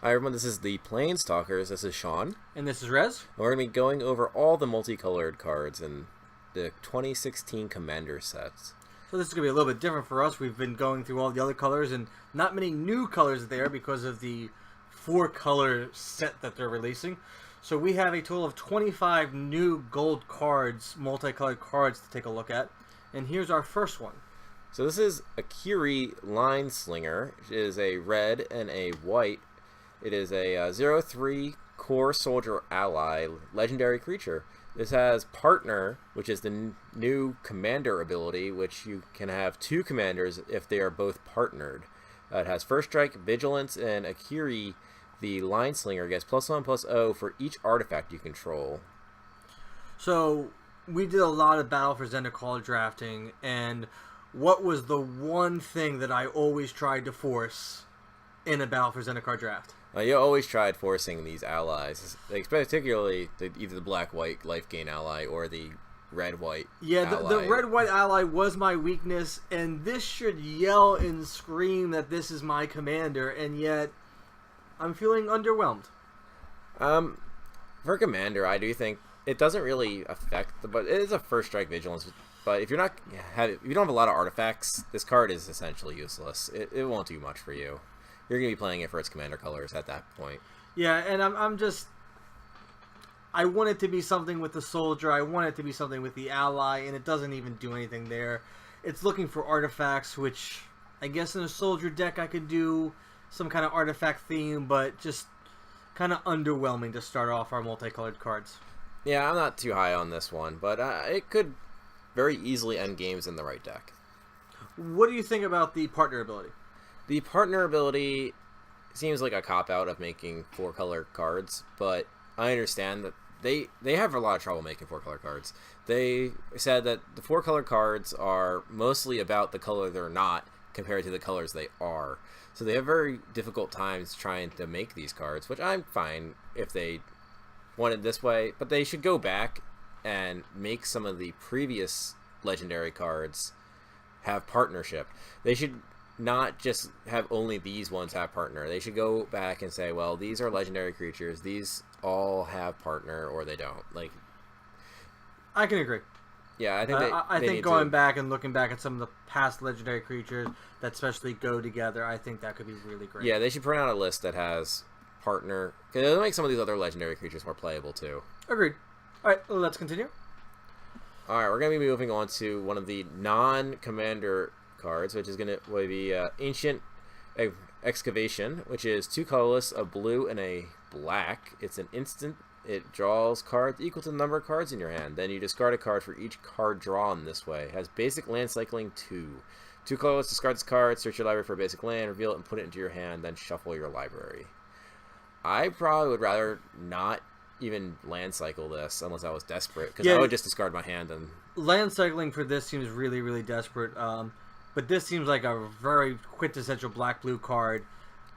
Hi everyone, this is the PlanesTalkers. This is Sean. And this is Rez. And we're going to be going over all the multicolored cards in the 2016 Commander sets. So this is going to be a little bit different for us. We've been going through all the other colors and not many new colors there because of the 4-color set that they're releasing. So we have a total of 25 new gold cards, multicolored cards to take a look at. And here's our first one. So this is a Kiri Line Slinger. It is a red and a white. It is a 0/3 core soldier ally legendary creature. This has Partner, which is the new commander ability, which you can have 2 commanders if they are both partnered. It has First Strike, Vigilance, and Akiri, the Line Slinger, gets +1/+0 for each artifact you control. So we did a lot of Battle for Zendikar drafting, and what was the one thing that I always tried to force in a Battle for Zendikar draft? You always tried forcing these allies, like particularly either the black-white life gain ally or the red-white ally. The red-white ally was my weakness, and this should yell and scream that this is my commander, and yet I'm feeling underwhelmed. For commander, I do think it doesn't really affect but it is a First Strike Vigilance. But if you don't have a lot of artifacts, this card is essentially useless. It won't do much for you. You're going to be playing it for its commander colors at that point. Yeah, and I want it to be something with the soldier. I want it to be something with the ally, and it doesn't even do anything there. It's looking for artifacts, which I guess in a soldier deck I could do some kind of artifact theme, but just kind of underwhelming to start off our multicolored cards. Yeah, I'm not too high on this one, but it could very easily end games in the right deck. What do you think about the partner ability? The partner ability seems like a cop-out of making 4-color cards, but I understand that they have a lot of trouble making 4-color cards. They said that the 4-color cards are mostly about the color they're not compared to the colors they are. So they have very difficult times trying to make these cards, which I'm fine if they want it this way, but they should go back and make some of the previous legendary cards have partnership. They should not just have only these ones have partner. They should go back and say, well, these are legendary creatures. These all have partner, or they don't. Like, I can agree. Yeah, I think I think going back and looking back at some of the past legendary creatures that especially go together, I think that could be really great. Yeah, they should print out a list that has partner, because it'll make some of these other legendary creatures more playable too. Agreed. All right, let's continue. All right, we're going to be moving on to one of the non-commander cards, which is going to be Ancient Excavation, which is 2 colorless, a blue and a black. It's an instant. It draws cards equal to the number of cards in your hand. Then you discard a card for each card drawn this way. It has basic land cycling 2. 2 colorless, discard this card, search your library for a basic land, reveal it and put it into your hand, then shuffle your library. I probably would rather not even land cycle this unless I was desperate, because I would just discard my hand. And land cycling for this seems really, really desperate. But this seems like a very quintessential black-blue card.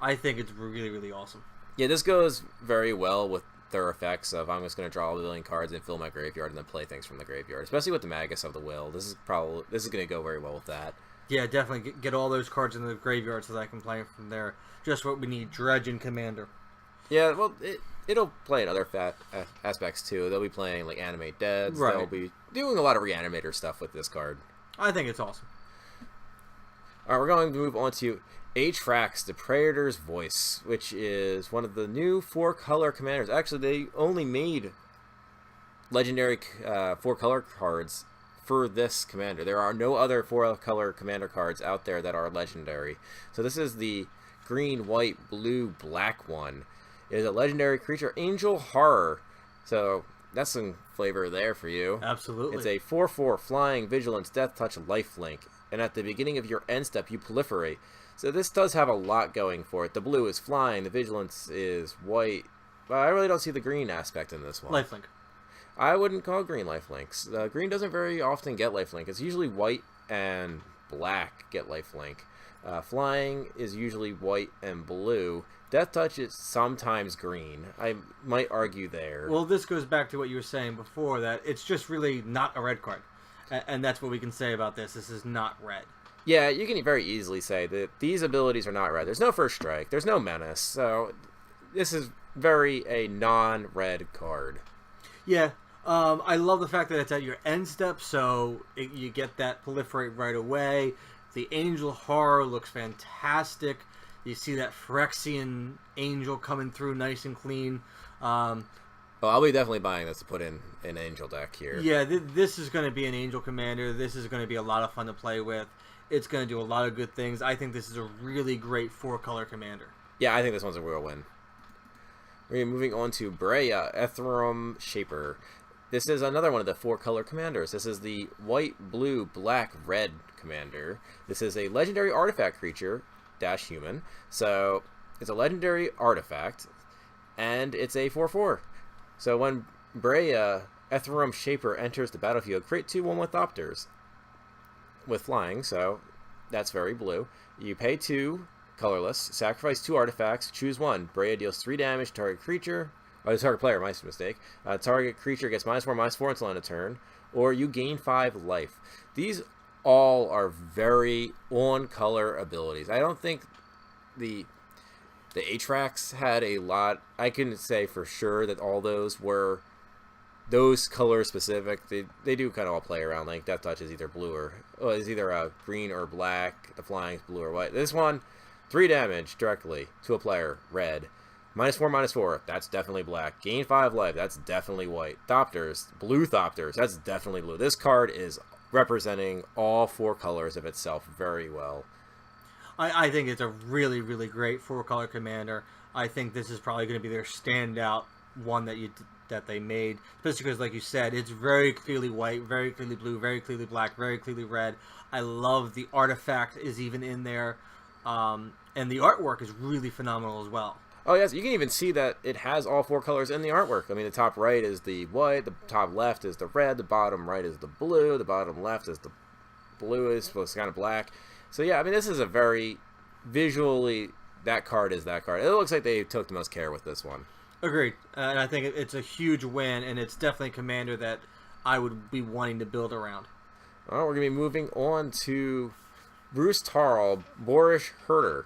I think it's really, really awesome. Yeah, this goes very well with their effects of I'm just going to draw a million cards and fill my graveyard and then play things from the graveyard. Especially with the Magus of the Will. This is going to go very well with that. Yeah, definitely get all those cards in the graveyard so that I can play from there. Just what we need, Dredge and Commander. Yeah, well, it'll play in other aspects too. They'll be playing like Animate Deads. Right. They'll be doing a lot of Reanimator stuff with this card. I think it's awesome. Alright, we're going to move on to H-Frax, the Praetor's Voice, which is one of the new 4-color commanders. Actually, they only made legendary 4-color cards for this commander. There are no other 4-color commander cards out there that are legendary. So this is the green, white, blue, black one. It is a legendary creature, Angel Horror. So that's some flavor there for you. Absolutely. It's a 4/4 flying, vigilance, death touch, lifelink. And at the beginning of your end step, you proliferate. So this does have a lot going for it. The blue is flying, the vigilance is white. But I really don't see the green aspect in this one. Lifelink. I wouldn't call green lifelinks. Green doesn't very often get lifelink. It's usually white and black get lifelink. Flying is usually white and blue. Death touch is sometimes green. I might argue there. Well, this goes back to what you were saying before, that it's just really not a red card. And that's what we can say about this. This is not red. Yeah, you can very easily say that these abilities are not red. There's no First Strike. There's no Menace. So this is very a non-red card. Yeah. I love the fact that it's at your end step, so you get that proliferate right away. The Angel Horror looks fantastic. You see that Phyrexian Angel coming through nice and clean. Well, I'll be definitely buying this to put in an Angel deck here. Yeah, this is going to be an Angel Commander. This is going to be a lot of fun to play with. It's going to do a lot of good things. I think this is a really great 4-color commander. Yeah, I think this one's a real win. We're moving on to Brea, Ethereum Shaper. This is another one of the 4-color commanders. This is the white, blue, black, red commander. This is a legendary artifact creature, -human. So it's a legendary artifact, and it's a 4/4. So when Brea, Ethereum Shaper enters the battlefield, create 2/1 with Thopters with flying, so that's very blue. You pay 2, colorless, sacrifice 2 artifacts, choose 1. Brea deals 3 damage to target creature, or target player, my mistake. Target creature gets -4/-4 until end of turn, or you gain 5 life. These all are very on-color abilities. I don't think the Atrax had a lot. I can say for sure that all those were those color specific. They do kind of all play around. Like Death Touch is either blue or is either green or black. The Flying's blue or white. This one, 3 damage directly to a player, red. -4/-4, that's definitely black. Gain 5 life, that's definitely white. Thopters, blue Thopters, that's definitely blue. This card is representing all 4 colors of itself very well. I think it's a really, really great 4-color commander. I think this is probably going to be their standout one that they made, especially because, like you said, it's very clearly white, very clearly blue, very clearly black, very clearly red. I love the artifact is even in there, and the artwork is really phenomenal as well. Oh yes, you can even see that it has all 4 colors in the artwork. I mean, the top right is the white, the top left is the red, the bottom right is the blue, the bottom left is the bluish, so it's kind of black. So yeah, I mean, this is a very visually, that card is that card. It looks like they took the most care with this one. Agreed, and I think it's a huge win, and it's definitely a commander that I would be wanting to build around. All right, we're going to be moving on to Bruce Tarl, Boorish Herder.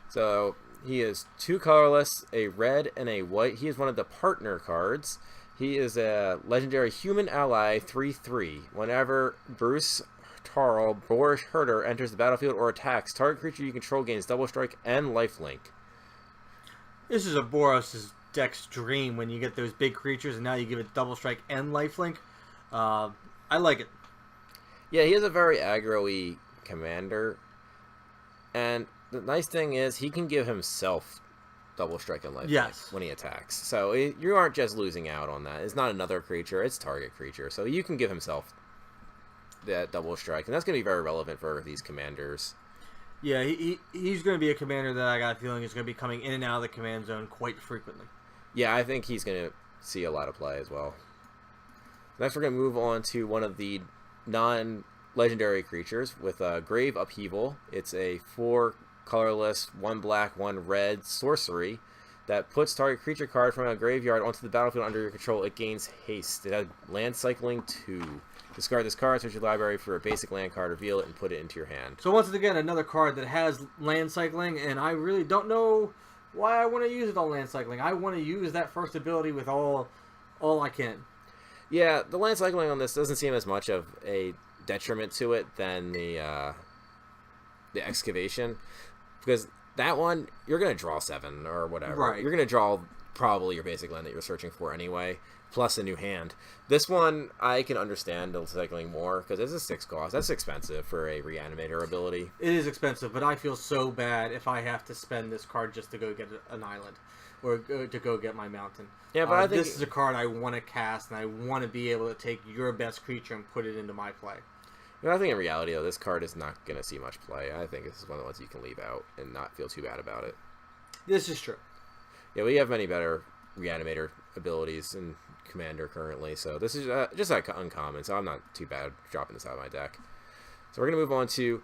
So he is 2 colorless, a red and a white. He is one of the partner cards. He is a legendary human ally, 3/3. Whenever Bruce Tarl, Boorish Herder enters the battlefield or attacks, target creature you control gains double strike and lifelink. This is a Boros' deck's dream when you get those big creatures and now you give it double strike and lifelink. I like it. Yeah, he is a very aggro-y commander. And the nice thing is he can give himself double strike and lifelink when he attacks. So you aren't just losing out on that. It's not another creature, it's target creature. So you can give himself that double strike, and that's going to be very relevant for these commanders. Yeah, he's going to be a commander that I got a feeling is going to be coming in and out of the command zone quite frequently. Yeah, I think he's going to see a lot of play as well. Next, we're going to move on to one of the non-legendary creatures with Grave Upheaval. It's a 4 colorless, 1 black, 1 red sorcery that puts target creature card from a graveyard onto the battlefield under your control. It gains haste. It has land cycling 2. Discard this card, search your library for a basic land card, reveal it, and put it into your hand. So once again, another card that has land cycling, and I really don't know why I want to use it on land cycling. I want to use that first ability with all I can. Yeah, the land cycling on this doesn't seem as much of a detriment to it than the excavation, because that one you're gonna draw 7 or whatever. Right. You're gonna draw probably your basic land that you're searching for anyway, plus a new hand. This one I can understand the cycling more because it's a 6 cost. That's expensive for a reanimator ability. It is expensive, but I feel so bad if I have to spend this card just to go get an island or to go get my mountain. Yeah, but I think this is a card I want to cast, and I want to be able to take your best creature and put it into my play. I think in reality, though, this card is not going to see much play. I think this is one of the ones you can leave out and not feel too bad about it. This is true. Yeah, we have many better reanimator abilities in Commander currently, so this is just like uncommon, so I'm not too bad dropping this out of my deck. So we're going to move on to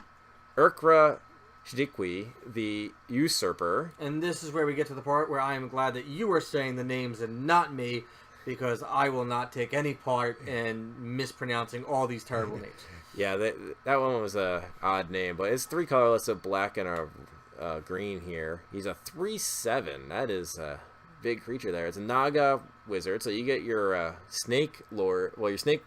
Urkra Shidikwi, the Usurper. And this is where we get to the part where I am glad that you are saying the names and not me, because I will not take any part in mispronouncing all these terrible names. Yeah, that one was a odd name, but it's 3 colorless, a black and green here. He's a 3/7. That is a big creature there. It's a Naga wizard, so you get your snake lord, well, your snake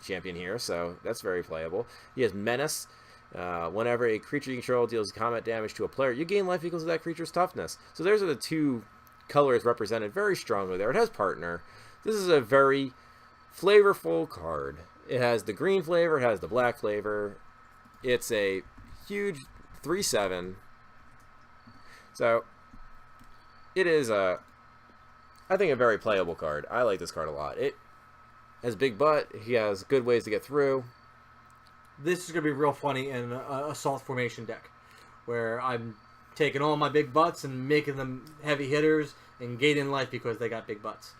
champion here, so that's very playable. He has menace. Whenever a creature you control deals combat damage to a player, you gain life equals to that creature's toughness. So there's the two colors represented very strongly there. It has partner. This is a very flavorful card. It has the green flavor, it has the black flavor. It's a huge 3/7. So it is I think a very playable card. I like this card a lot. It has big butt. He has good ways to get through. This is going to be real funny in an assault formation deck, where I'm taking all my big butts and making them heavy hitters and gaining life because they got big butts.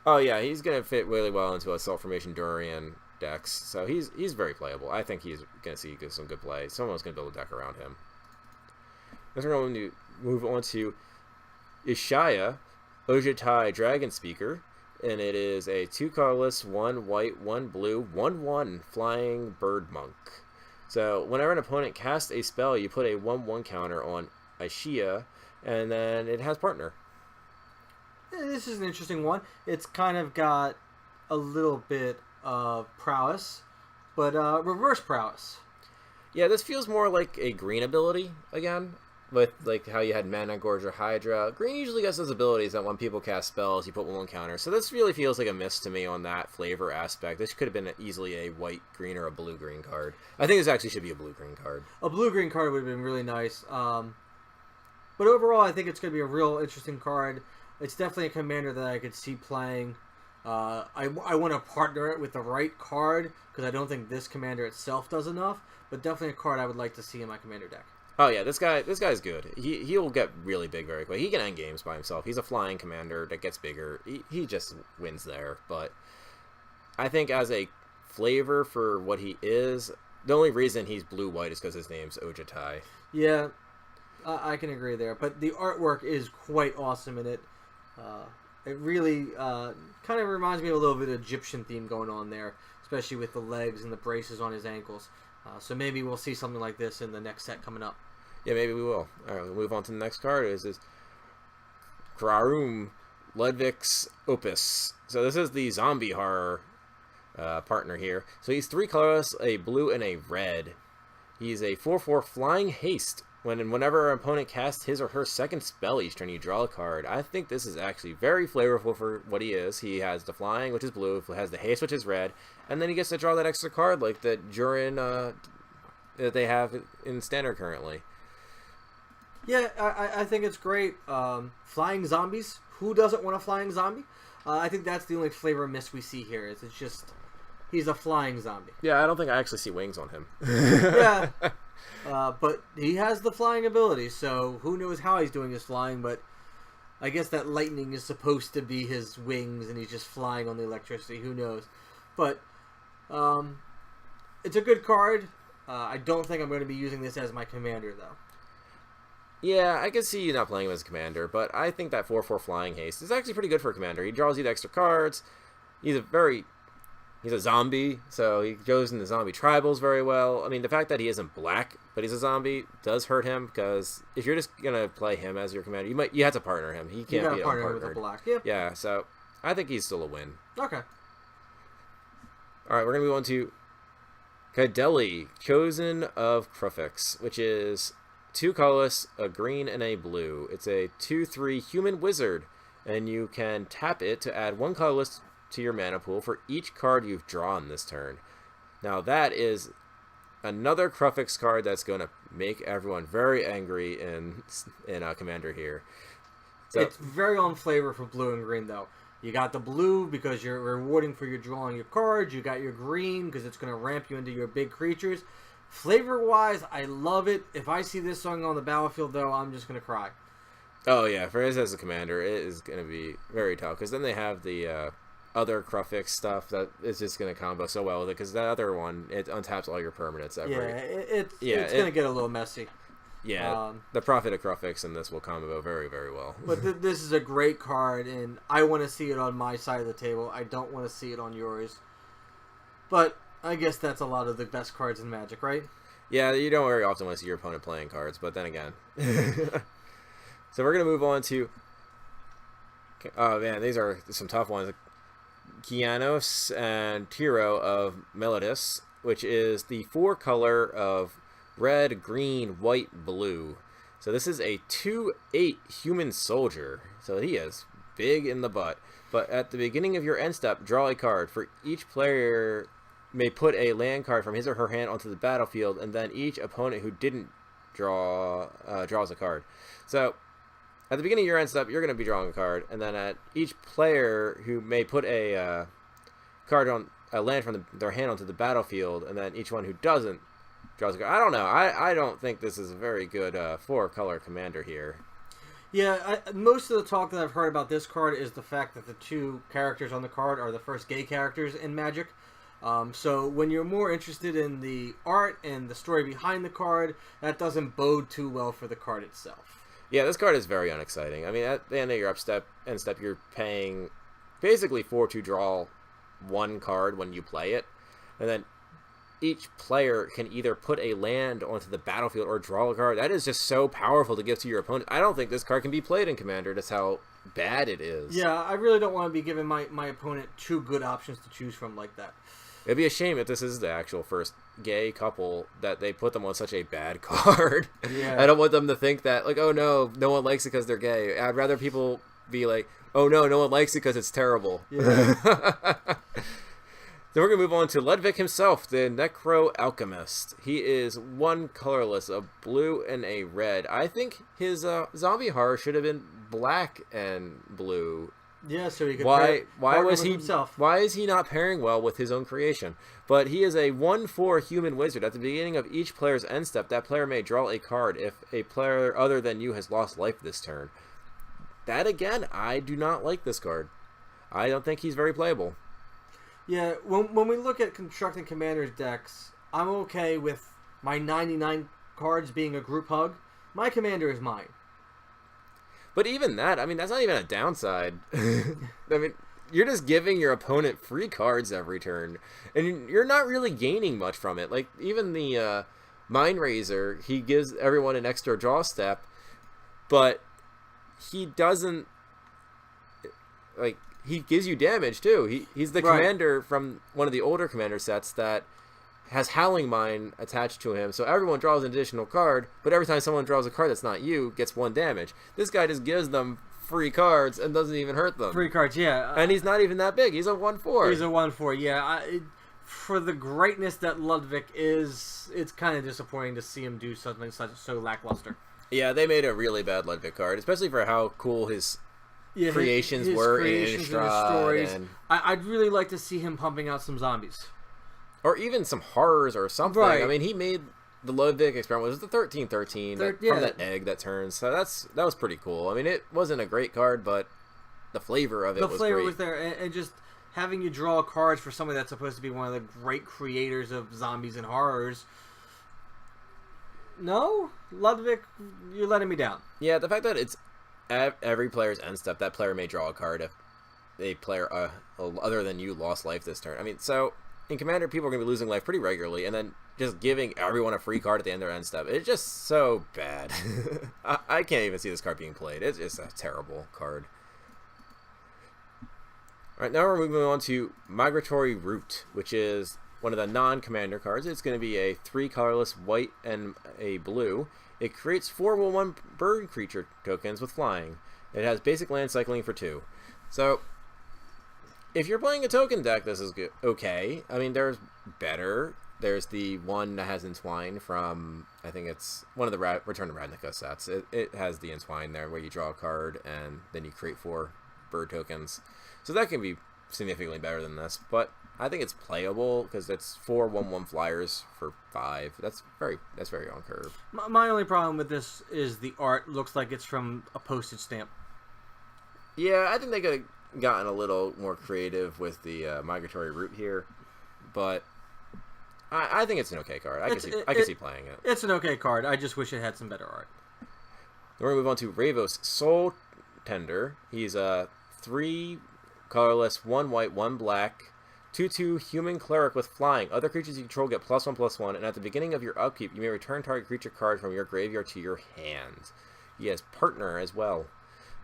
Oh yeah, he's going to fit really well into assault formation Durian decks. So he's very playable. I think he's going to see some good play. Someone's going to build a deck around him. Next we're going to move on to Ishaya, Ojitai Dragon Speaker. And it is a 2 colorless, 1 white, 1 blue, 1/1 flying bird monk. So whenever an opponent casts a spell, you put a 1/1 counter on Ishaya, and then it has partner. This is an interesting one. It's kind of got a little bit of prowess, but reverse prowess. Yeah, this feels more like a green ability again. With like how you had Mana Gorge or Hydra. Green usually gets those abilities that when people cast spells, you put 1/1 counter. So this really feels like a miss to me on that flavor aspect. This could have been easily a white-green or a blue-green card. I think this actually should be a blue-green card. A blue-green card would have been really nice. But overall, I think it's going to be a real interesting card. It's definitely a commander that I could see playing. I want to partner it with the right card, because I don't think this commander itself does enough. But definitely a card I would like to see in my commander deck. Oh yeah, this guy's good. He'll get really big very quick. He can end games by himself. He's a flying commander that gets bigger. He just wins there. But I think as a flavor for what he is, the only reason he's blue-white is because his name's Ojitai. Yeah, I can agree there. But the artwork is quite awesome in it. It really kind of reminds me of a little bit of Egyptian theme going on there, especially with the legs and the braces on his ankles. So maybe we'll see something like this in the next set coming up. Yeah, maybe we will. All right, we'll move on to the next card. This is Krarum Ludwig's Opus. So this is the zombie horror partner here. So he's 3 colorless, a blue and a red. He's a 4/4 flying haste. Whenever an opponent casts his or her second spell each turn, you draw a card. I think this is actually very flavorful for what he is. He has the flying, which is blue, has the haste, which is red, and then he gets to draw that extra card like the Durin that they have in standard currently. Yeah, I think it's great. Flying zombies. Who doesn't want a flying zombie? I think that's the only flavor miss we see here. It's just he's a flying zombie. Yeah, I don't think I actually see wings on him. Yeah. But he has the flying ability, so who knows how he's doing his flying, but I guess that lightning is supposed to be his wings and he's just flying on the electricity. Who knows? But it's a good card. I don't think I'm going to be using this as my commander, though. Yeah, I can see you not playing him as a commander, but I think that 4/4 flying haste is actually pretty good for a commander. He draws you the extra cards. He's a zombie, so he goes into zombie tribals very well. I mean, the fact that he isn't black, but he's a zombie, does hurt him, because if you're just gonna play him as your commander, you have to partner him. He can't be partner with a black. Yeah. Yeah, so I think he's still a win. Okay. All right, we're gonna move on to Kadeli, Chosen of Krufix, which is 2 colorless, a green and a blue. It's a 2/3 human wizard, and you can tap it to add 1 colorless to your mana pool for each card you've drawn this turn. Now that is another Krufix card that's going to make everyone very angry in Commander here. So, it's very on flavor for blue and green, though. You got the blue because you're rewarding for your drawing your cards. You got your green because it's going to ramp you into your big creatures. Flavor-wise, I love it. If I see this song on the battlefield, though, I'm just going to cry. Oh, yeah. For us as a commander, it is going to be very tough. Because then they have the other Krufix stuff that is just going to combo so well with it. Because that other one, it untaps all your permanents. It's going to get a little messy. Yeah, the Prophet of Krufix and this will combo very, very well. But this is a great card, and I want to see it on my side of the table. I don't want to see it on yours. But I guess that's a lot of the best cards in Magic, right? Yeah, you don't very often want to see your opponent playing cards, but then again. So we're going to move on to... Oh, man, these are some tough ones. Kianos and Tiro of Melodis, which is the 4-color of red, green, white, blue. So this is a 2/8 human soldier. So he is big in the butt. But at the beginning of your end step, draw a card. For each player may put a land card from his or her hand onto the battlefield, and then each opponent who didn't draw draws a card. So at the beginning of your end step, you're going to be drawing a card, and then at each player who may put a card on a land from their hand onto the battlefield, and then each one who doesn't draws a card. I don't know. I don't think this is a very good 4-color commander here. Yeah, most of the talk that I've heard about this card is the fact that the 2 characters on the card are the first gay characters in Magic. So when you're more interested in the art and the story behind the card, that doesn't bode too well for the card itself. Yeah, this card is very unexciting. I mean, at the end of your end step, you're paying basically 4 to draw 1 card when you play it, and then each player can either put a land onto the battlefield or draw a card. That is just so powerful to give to your opponent. I don't think this card can be played in Commander. That's how bad it is. Yeah, I really don't want to be giving my opponent 2 good options to choose from like that. It'd be a shame if this is the actual first gay couple that they put them on such a bad card. Yeah. I don't want them to think that, like, oh no, no one likes it because they're gay. I'd rather people be like, oh no, no one likes it because it's terrible. Yeah. Then we're going to move on to Ludwig himself, the Necro Alchemist. He is 1 colorless, a blue and a red. I think his zombie horror should have been black and blue. Yeah, so he could why was he himself. Why is he not pairing well with his own creation? But he is a 1/4 human wizard. At the beginning of each player's end step, that player may draw a card if a player other than you has lost life this turn. That again, I do not like this card. I don't think he's very playable. Yeah, when we look at constructing Commander's decks, I'm okay with my 99 cards being a group hug. My Commander is mine. But even that, I mean, that's not even a downside. I mean, you're just giving your opponent free cards every turn, and you're not really gaining much from it. Like, even the Mind Razor, he gives everyone an extra draw step, but he doesn't, like, he gives you damage, too. He's the commander from one of the older commander sets that has Howling Mine attached to him, so everyone draws an additional card, but every time someone draws a card that's not you, gets 1 damage. This guy just gives them free cards and doesn't even hurt them. Free cards, yeah. And he's not even that big. He's a 1/4. He's a 1/4, yeah. For the greatness that Ludwig is, it's kind of disappointing to see him do something so lackluster. Yeah, they made a really bad Ludwig card, especially for how cool his creations were in Innistrad. Stories. I'd really like to see him pumping out some zombies. Or even some horrors or something. Right. I mean, he made the Ludwig experiment. It was the 13-13 from that egg that turns. So that was pretty cool. I mean, it wasn't a great card, but the flavor of it was great. The flavor was there, and just having you draw cards for somebody that's supposed to be one of the great creators of zombies and horrors. No? Ludwig, you're letting me down. Yeah, the fact that it's at every player's end step, that player may draw a card if a player other than you lost life this turn. I mean, so in Commander, people are going to be losing life pretty regularly, and then just giving everyone a free card at the end of their end step. It's just so bad. I can't even see this card being played. It's just a terrible card. Alright, now we're moving on to Migratory Route, which is one of the non-commander cards. It's going to be a 3 colorless white and a blue. It creates 4/1 bird creature tokens with flying. It has basic land cycling for 2. So, if you're playing a token deck, this is good. Okay. I mean, there's better. There's the one that has Entwine from, I think it's one of the Return to Ravnica sets. It has the Entwine there where you draw a card and then you create 4 bird tokens. So that can be significantly better than this, but I think it's playable because it's 4/1/1 flyers for 5. That's very on curve. My only problem with this is the art looks like it's from a postage stamp. Yeah, I think they could have gotten a little more creative with the Migratory Route here, but I think it's an okay card. I can see playing it. It's an okay card. I just wish it had some better art. Then we're going to move on to Ravos Soul Tender. He's a 3 colorless, 1 white, 1 black, 2/2 human cleric with flying. Other creatures you control get +1/+1, and at the beginning of your upkeep, you may return target creature card from your graveyard to your hand. He has partner as well.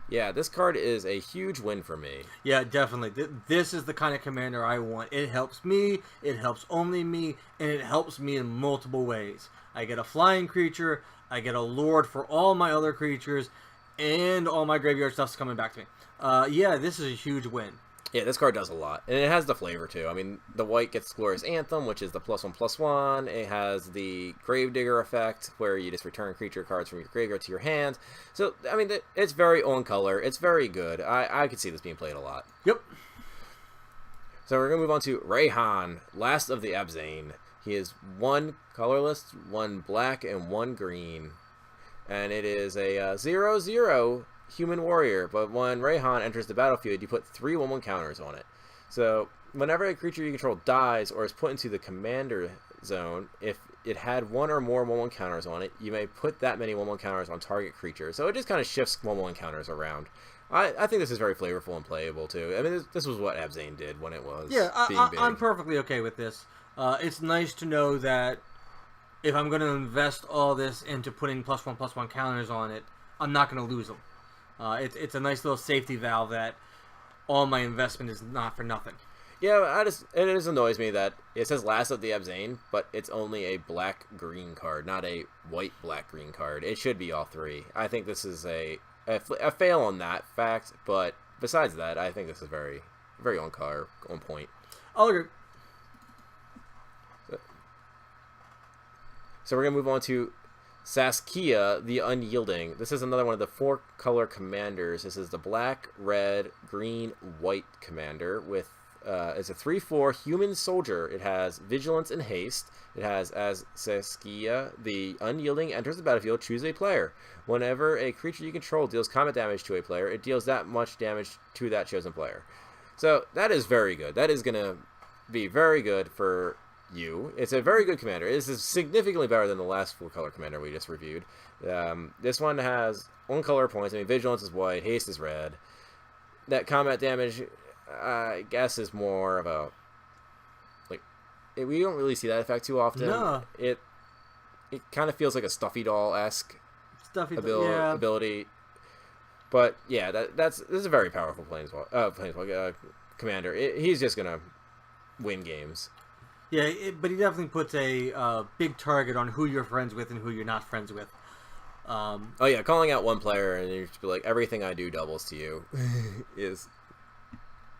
Yeah, this card is a huge win for me. Yeah, definitely. This is the kind of commander I want. It helps me, it helps only me, and it helps me in multiple ways. I get a flying creature, I get a lord for all my other creatures, and all my graveyard stuff's coming back to me. Yeah, this is a huge win. Yeah, this card does a lot, and it has the flavor too. I mean, the white gets Glorious Anthem, which is the +1/+1. It has the Gravedigger effect, where you just return creature cards from your graveyard to your hand. So, I mean, it's very on color. It's very good. I could see this being played a lot. Yep. So we're gonna move on to Rayhan, last of the Abzane. He is 1 colorless, 1 black, and 1 green, and it is a 0/0. Human warrior, but when Rayhan enters the battlefield, you put 3 1/1 counters on it. So whenever a creature you control dies or is put into the commander zone, if it had 1 or more 1/1 counters on it, you may put that many 1/1 counters on target creature. So it just kind of shifts 1/1 counters around. I think this is very flavorful and playable too. I mean, this was what Abzane did when it was being big. I'm perfectly okay with this. It's nice to know that if I'm going to invest all this into putting +1/+1 counters on it, I'm not going to lose them. It's a nice little safety valve that all my investment is not for nothing. Yeah, it just annoys me that it says last of the Abzane, but it's only a black-green card, not a white-black-green card. It should be all 3. I think this is a fail on that fact, but besides that, I think this is very on color, on point. I'll agree. So we're going to move on to Saskia, the Unyielding. This is another one of the 4-color commanders. This is the black, red, green, white commander with it's a 3/4 human soldier. It has vigilance and haste. It has, as Saskia, the Unyielding enters the battlefield, choose a player. Whenever a creature you control deals combat damage to a player, it deals that much damage to that chosen player. So that is very good. That is going to be very good for you. It's a very good commander. This is significantly better than the last 4-color commander we just reviewed. This one has 1 color points. I mean, vigilance is white, haste is red. That combat damage, I guess, is more of a we don't really see that effect too often. No. It kind of feels like a stuffy doll-esque ability. But yeah, this is a very powerful planeswalker commander. He's just gonna win games. Yeah, but he definitely puts a big target on who you're friends with and who you're not friends with. Oh yeah, calling out one player and you just be like, everything I do doubles to you is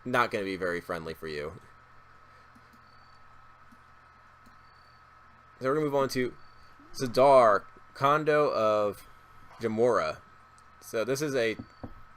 not going to be very friendly for you. So we're going to move on to Zadar, Condo of Jamora. So this is a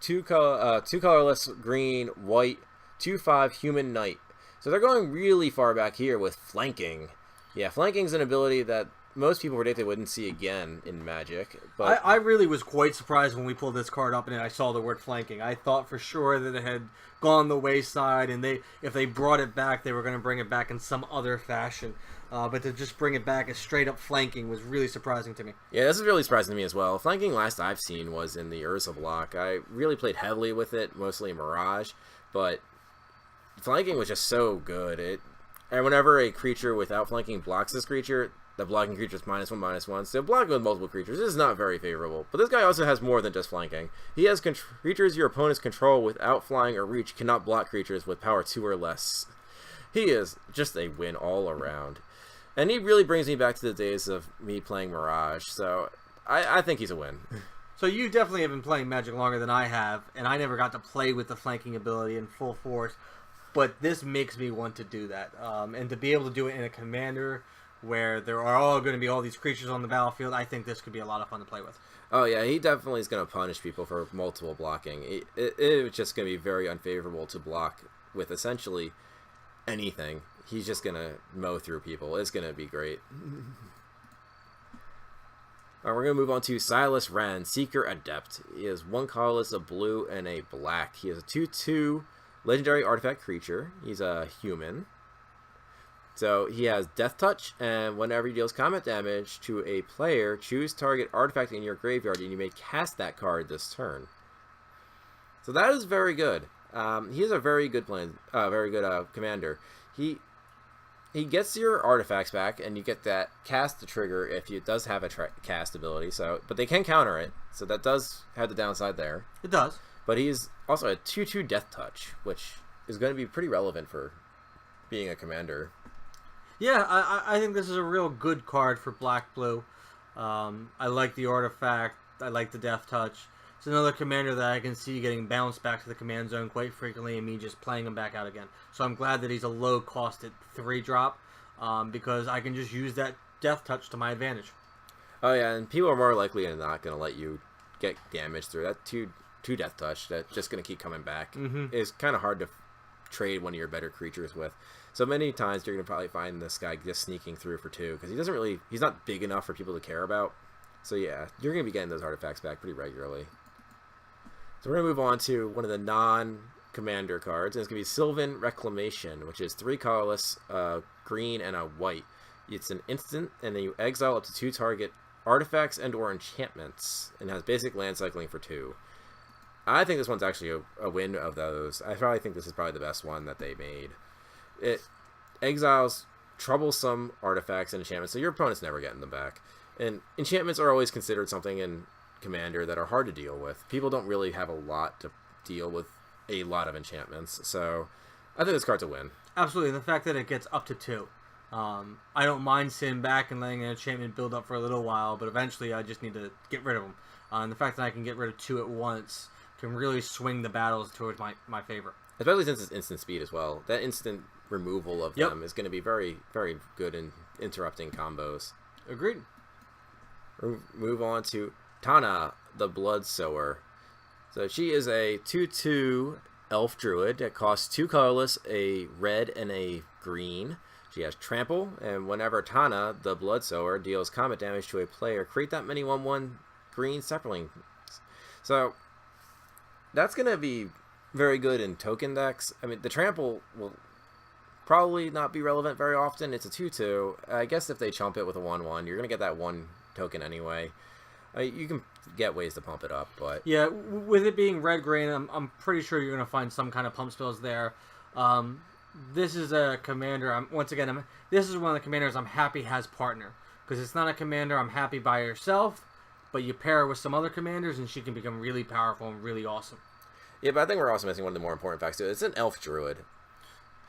2 colorless green, white, 2/5 human knight. So they're going really far back here with flanking. Yeah, flanking is an ability that most people predict they wouldn't see again in Magic. But I really was quite surprised when we pulled this card up and I saw the word flanking. I thought for sure that it had gone the wayside, and if they brought it back, they were going to bring it back in some other fashion. But to just bring it back as straight up flanking was really surprising to me. Yeah, this is really surprising to me as well. Flanking last I've seen was in the Urza block. I really played heavily with it, mostly Mirage, but flanking was just so good. And whenever a creature without flanking blocks this creature, the blocking creature is -1/-1. So blocking with multiple creatures is not very favorable. But this guy also has more than just flanking. He has creatures your opponents control without flying or reach cannot block creatures with power 2 or less. He is just a win all around. And he really brings me back to the days of me playing Mirage. So I think he's a win. So you definitely have been playing Magic longer than I have, and I never got to play with the flanking ability in full force. But this makes me want to do that. And to be able to do it in a commander where there are all going to be all these creatures on the battlefield, I think this could be a lot of fun to play with. Oh yeah, he definitely is going to punish people for multiple blocking. It's just going to be very unfavorable to block with essentially anything. He's just going to mow through people. It's going to be great. Alright, we're going to move on to Silas Ren, Seeker Adept. He has 1 colorless, a blue, and a black. He has a 2/2 legendary artifact creature. He's a human. So he has Death Touch, and whenever he deals combat damage to a player, choose target artifact in your graveyard, and you may cast that card this turn. So that is very good. He is a very good commander. He gets your artifacts back, and you get that cast the trigger if it does have a cast ability. So, but they can counter it, so that does have the downside there. It does. But he's also a 2/2 Death Touch, which is going to be pretty relevant for being a commander. Yeah, I think this is a real good card for black-blue. I like the artifact. I like the Death Touch. It's another commander that I can see getting bounced back to the command zone quite frequently and me just playing him back out again. So I'm glad that he's a low-cost at 3-drop because I can just use that Death Touch to my advantage. Oh, yeah, and people are more likely than not going to let you get damage through that 2 Death Touch that's just going to keep coming back. It's kind of hard to trade one of your better creatures with. So many times you're going to probably find this guy just sneaking through for 2 because he's not big enough for people to care about. So yeah, you're going to be getting those artifacts back pretty regularly. So we're going to move on to one of the non-commander cards, and it's going to be Sylvan Reclamation, which is 3 colorless, green, and a white. It's an instant, and then you exile up to 2 target artifacts and or enchantments, and has basic land cycling for 2. I think this one's actually a win of those. I probably think this is probably the best one that they made. It exiles troublesome artifacts and enchantments, so your opponent's never getting them back. And enchantments are always considered something in Commander that are hard to deal with. People don't really have a lot to deal with a lot of enchantments, so I think this card's a win. Absolutely, and the fact that it gets up to 2. I don't mind sitting back and letting an enchantment build up for a little while, but eventually I just need to get rid of them. And the fact that I can get rid of 2 at once can really swing the battles towards my favor. Especially since it's instant speed as well. That instant removal of them is going to be very, very good in interrupting combos. Agreed. Move on to Tana, the Bloodsower. So she is a 2/2 elf druid that costs 2 colorless, a red and a green. She has trample, and whenever Tana, the Bloodsower, deals combat damage to a player, create that many 1/1 green sapling. So that's going to be very good in token decks. I mean, the trample will probably not be relevant very often. It's a 2/2. I guess if they chump it with a 1/1, you're going to get that 1 token anyway. You can get ways to pump it up, but yeah, with it being red green, I'm pretty sure you're gonna find some kind of pump spells there. This is a commander. This is one of the commanders I'm happy has partner because it's not a commander I'm happy by herself, but you pair her with some other commanders and she can become really powerful and really awesome. Yeah, but I think we're also missing one of the more important facts too. It's an elf druid.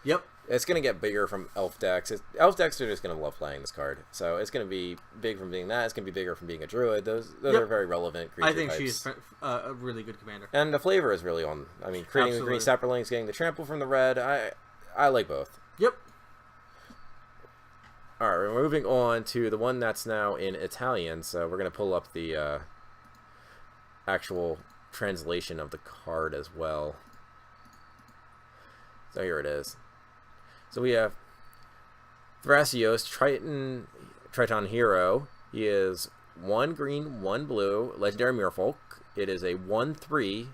Yep. It's going to get bigger from elf decks. Elf decks are just going to love playing this card. So it's going to be big from being that. It's going to be bigger from being a druid. Those are very relevant creature I think types. she's a really good commander. And the flavor is really on. I mean, creating the green sapperlings, getting the trample from the red. I like both. Yep. All right, we're moving on to the one that's now in Italian. So we're going to pull up the actual translation of the card as well. So here it is. So we have Thrasios, Triton Hero. He is 1 green, 1 blue, legendary Merfolk. It is a 1/3,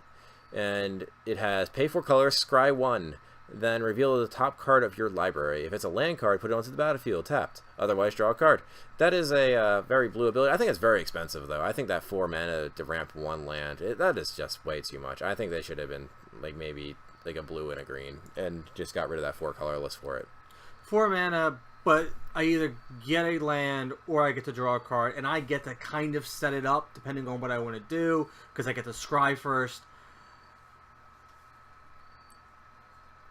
and it has pay 4 colors, scry 1. Then reveal the top card of your library. If it's a land card, put it onto the battlefield, tapped. Otherwise, draw a card. That is a very blue ability. I think it's very expensive, though. I think that 4 mana to ramp 1 land, that is just way too much. I think they should have been, like, maybe like a blue and a green, and just got rid of that 4 colorless for it. 4 mana, but I either get a land or I get to draw a card, and I get to kind of set it up depending on what I want to do, because I get to scry first.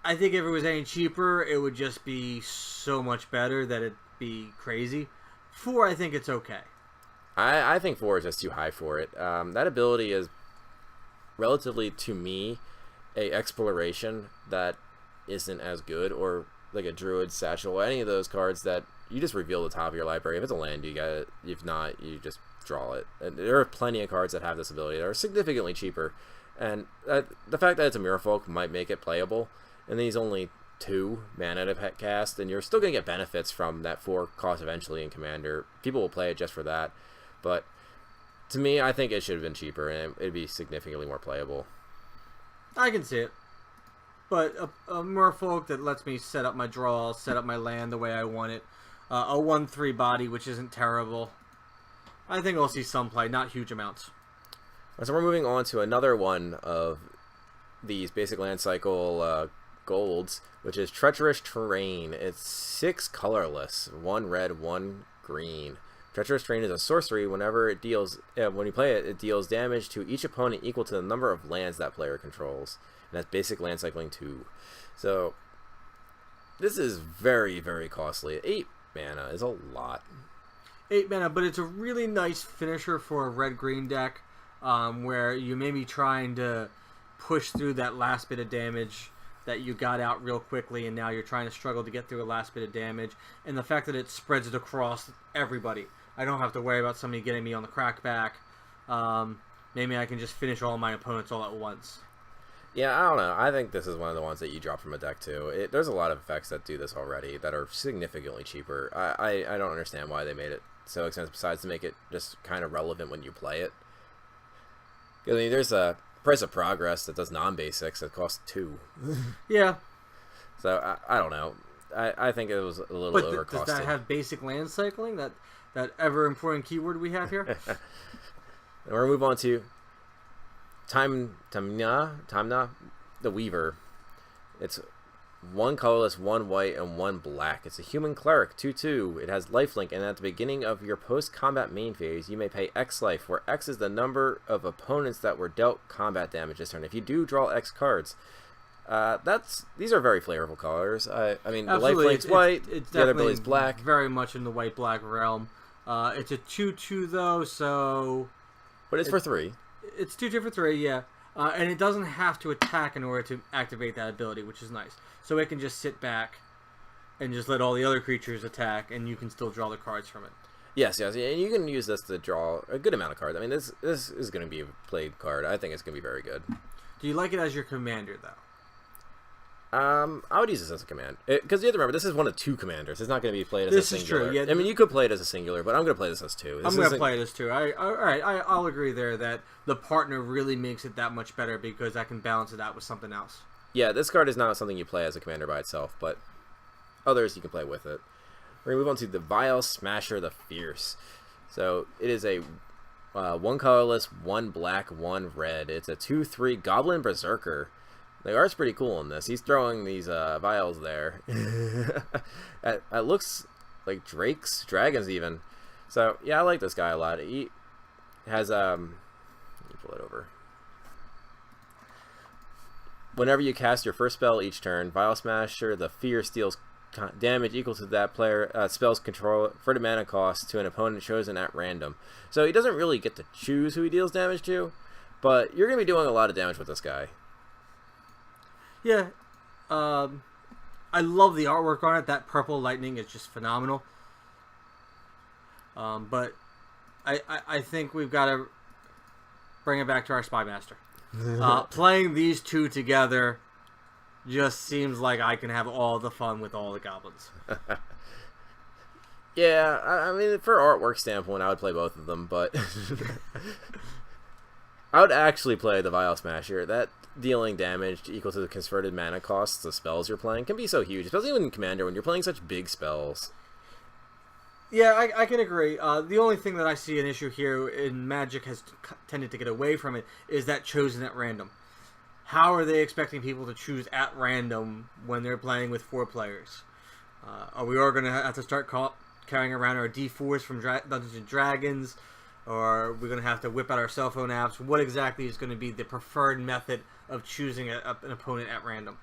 I think if it was any cheaper, it would just be so much better that it'd be crazy. 4, I think it's okay. I think 4 is just too high for it. That ability is relatively, to me, a exploration that isn't as good, or like a druid satchel, or any of those cards that you just reveal the top of your library. If it's a land, you get it. If not, you just draw it. And there are plenty of cards that have this ability that are significantly cheaper, and the fact that it's a Merfolk might make it playable. And then he's only 2 mana to cast, and you're still going to get benefits from that 4 cost eventually in Commander. People will play it just for that, but to me, I think it should have been cheaper, and it'd be significantly more playable. I can see it. But a Merfolk that lets me set up my draws, set up my land the way I want it. A 1/3 body, which isn't terrible. I think I'll see some play, not huge amounts. So we're moving on to another one of these basic land cycle golds, which is Treacherous Terrain. It's 6 colorless, 1 red, 1 green. Treacherous Terrain is a sorcery. Whenever it deals, when you play it, it deals damage to each opponent equal to the number of lands that player controls. And that's basic land cycling 2. So this is very, very costly. 8 mana is a lot. 8 mana, but it's a really nice finisher for a red-green deck, where you may be trying to push through that last bit of damage that you got out real quickly, and now you're trying to struggle to get through a last bit of damage. And the fact that it spreads it across everybody. I don't have to worry about somebody getting me on the crackback. Maybe I can just finish all my opponents all at once. Yeah, I don't know. I think this is one of the ones that you drop from a deck too. There's a lot of effects that do this already that are significantly cheaper. I don't understand why they made it so expensive, besides to make it just kind of relevant when you play it. I mean, there's a Price of Progress that does non-basics that costs 2. Yeah. So I don't know. I think it was a little overcosted. Does that have basic land cycling? That ever important keyword we have here? And we're gonna move on to Timna, the Weaver. It's 1 colorless, 1 white, and 1 black. It's a human cleric, 2/2. It has lifelink, and at the beginning of your post-combat main phase, you may pay X life, where X is the number of opponents that were dealt combat damage this turn. If you do draw X cards, these are very flavorful colors. I mean, the lifelink's white, it's the other ability's black. Very much in the white-black realm. It's a 2/2 though, so. But it's for 3. It's 2/2 for 3, yeah. And it doesn't have to attack in order to activate that ability, which is nice. So it can just sit back and just let all the other creatures attack, and you can still draw the cards from it. Yes, and you can use this to draw a good amount of cards. I mean, this is going to be a played card. I think it's going to be very good. Do you like it as your commander, though? I would use this as a command. Because you have to remember, this is one of 2 commanders. It's not going to be played as a singular. This is true, yeah. I mean, you could play it as a singular, but I'm going to play this as 2. I'm going to play this too. All right, I'll agree there that the partner really makes it that much better because I can balance it out with something else. Yeah, this card is not something you play as a commander by itself, but others you can play with it. We're going to move on to the Vile Smasher the Fierce. So it is a 1 colorless, 1 black, 1 red. It's a 2/3 Goblin Berserker. The art's pretty cool in this. He's throwing these vials there. It looks like dragons even. So yeah, I like this guy a lot. He has let me pull it over. Whenever you cast your first spell each turn, Vile Smasher the Fierce deals damage equal to that player spell's control for the mana cost to an opponent chosen at random. So he doesn't really get to choose who he deals damage to, but you're going to be doing a lot of damage with this guy. Yeah, I love the artwork on it. That purple lightning is just phenomenal. But I think we've got to bring it back to our Spy Master. Playing these 2 together just seems like I can have all the fun with all the goblins. Yeah, I mean, for artwork standpoint, I would play both of them, but I would actually play the Vile Smasher. That dealing damage equal to the converted mana costs of spells you're playing can be so huge, especially in Commander when you're playing such big spells. Yeah, I can agree. The only thing that I see an issue here in Magic has tended to get away from it is that chosen at random. How are they expecting people to choose at random when they're playing with 4 players? Are we all going to have to start carrying around our D4s from Dungeons & Dragons? Or are we going to have to whip out our cell phone apps? What exactly is going to be the preferred method of choosing an opponent at random?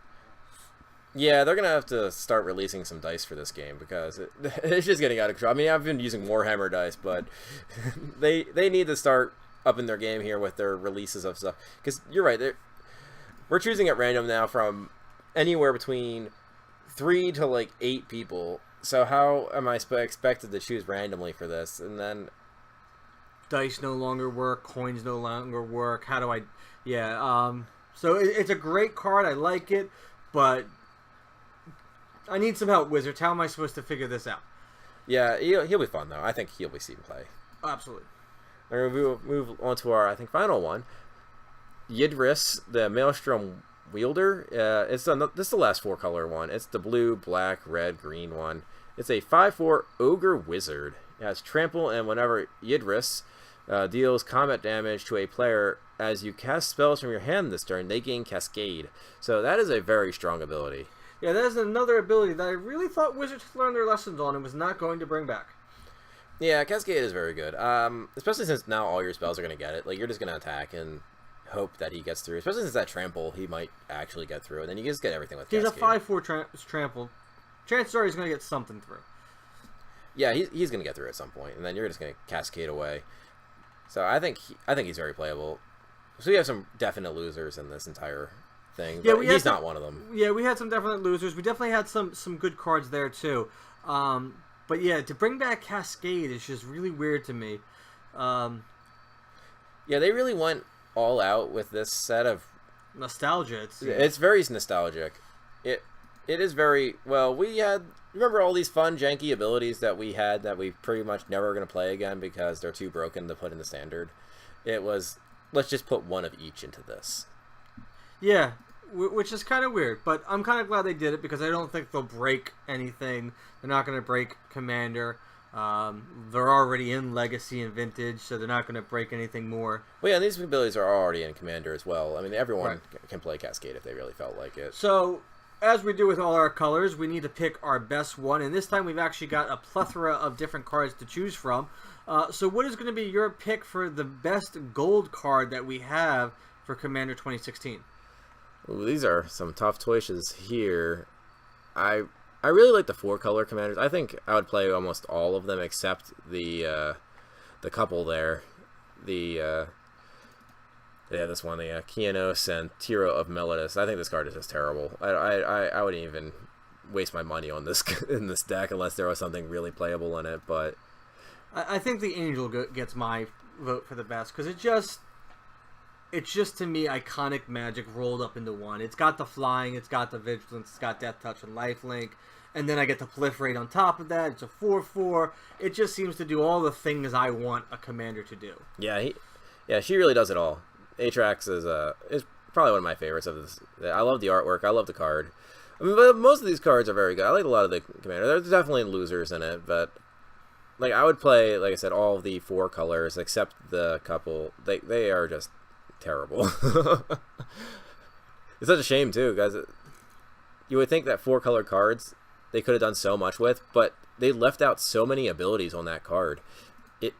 Yeah, they're going to have to start releasing some dice for this game because it's just getting out of control. I mean, I've been using Warhammer dice, but they need to start upping their game here with their releases of stuff. Because you're right, we're choosing at random now from anywhere between 3 to like 8 people. So how am I expected to choose randomly for this? And then dice no longer work, coins no longer work. How do I... Yeah, so it's a great card. I like it, but I need some help, Wizards. How am I supposed to figure this out? Yeah, he'll be fun, though. I think he'll be seen play. Absolutely. We'll move on to our, I think, final one. Yidris, the Maelstrom Wielder. This is the last 4-color one. It's the blue, black, red, green one. It's a 5/4 Ogre Wizard. It has Trample, and whenever Yidris Deals combat damage to a player as you cast spells from your hand this turn. They gain Cascade. So that is a very strong ability. Yeah, that is another ability that I really thought Wizards had learned their lessons on and was not going to bring back. Yeah, Cascade is very good. Especially since now all your spells are going to get it. Like, you're just going to attack and hope that he gets through. Especially since that trample, he might actually get through. And then you just get everything with Cascade. He's a 5/4 trample. Chances are he's going to get something through. Yeah, he's going to get through at some point. And then you're just going to Cascade away. So I think he's very playable. So we have some definite losers in this entire thing. Yeah, he's not one of them. Yeah, we had some definite losers. We definitely had some good cards there too. But yeah, to bring back Cascade is just really weird to me. Yeah, they really went all out with this set of nostalgia. It's very nostalgic. It is very well. We had remember all these fun janky abilities that we had that we pretty much never going to play again because they're too broken to put in the standard. It was let's just put one of each into this. Yeah, which is kind of weird, but I'm kind of glad they did it because I don't think they'll break anything. They're not going to break Commander. They're already in Legacy and Vintage, so they're not going to break anything more. Well, yeah, and these abilities are already in Commander as well. I mean, everyone can play Cascade if they really felt like it. So, as we do with all our colors, we need to pick our best one, and this time we've actually got a plethora of different cards to choose from. So what is going to be your pick for the best gold card that we have for Commander 2016? Ooh, these are some tough choices here. I really like the 4-color commanders. I think I would play almost all of them except the couple there. Yeah, this one, the Kianos and Tiro of Melodus. I think this card is just terrible. I wouldn't even waste my money on this in this deck unless there was something really playable in it. But I think the Angel gets my vote for the best because it's just to me iconic Magic rolled up into one. It's got the flying, it's got the vigilance, it's got death touch and lifelink, and then I get the proliferate on top of that. It's a 4/4. It just seems to do all the things I want a commander to do. Yeah, she really does it all. Atrax is probably one of my favorites of this. I love the artwork. I love the card. I mean, but most of these cards are very good. I like a lot of the commander. There's definitely losers in it, but like I would play, like I said, all of the 4 colors except the couple. They are just terrible. It's such a shame too, guys. You would think that 4-color cards they could have done so much with, but they left out so many abilities on that card. It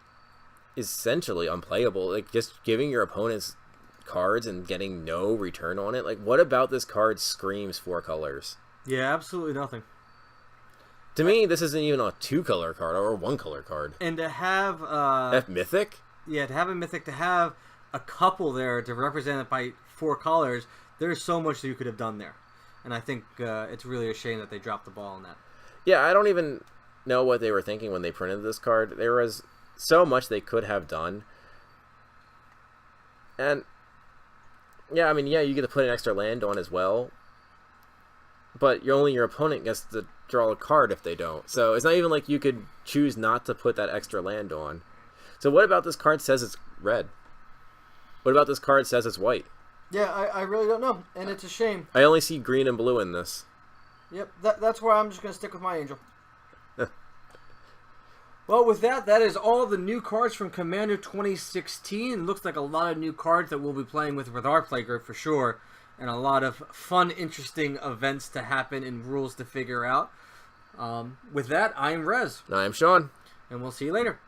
is essentially unplayable. Like just giving your opponents cards and getting no return on it. Like what about this card screams 4 colors? Yeah, absolutely nothing. To me, this isn't even a 2-color card or a 1-color card. And to have Mythic? Yeah, to have a Mythic, to have a couple there to represent it by 4 colors, there's so much that you could have done there. And I think it's really a shame that they dropped the ball on that. Yeah, I don't even know what they were thinking when they printed this card. There was so much they could have done. And, yeah, I mean, yeah, you get to put an extra land on as well. But your opponent gets to draw a card if they don't. So it's not even like you could choose not to put that extra land on. So what about this card says it's red? What about this card says it's white? Yeah, I really don't know, and it's a shame. I only see green and blue in this. Yep, that's where I'm just going to stick with my Angel. Well, with that is all the new cards from Commander 2016. Looks like a lot of new cards that we'll be playing with our play group for sure. And a lot of fun, interesting events to happen and rules to figure out. With that, I'm Rez. I'm Sean. And we'll see you later.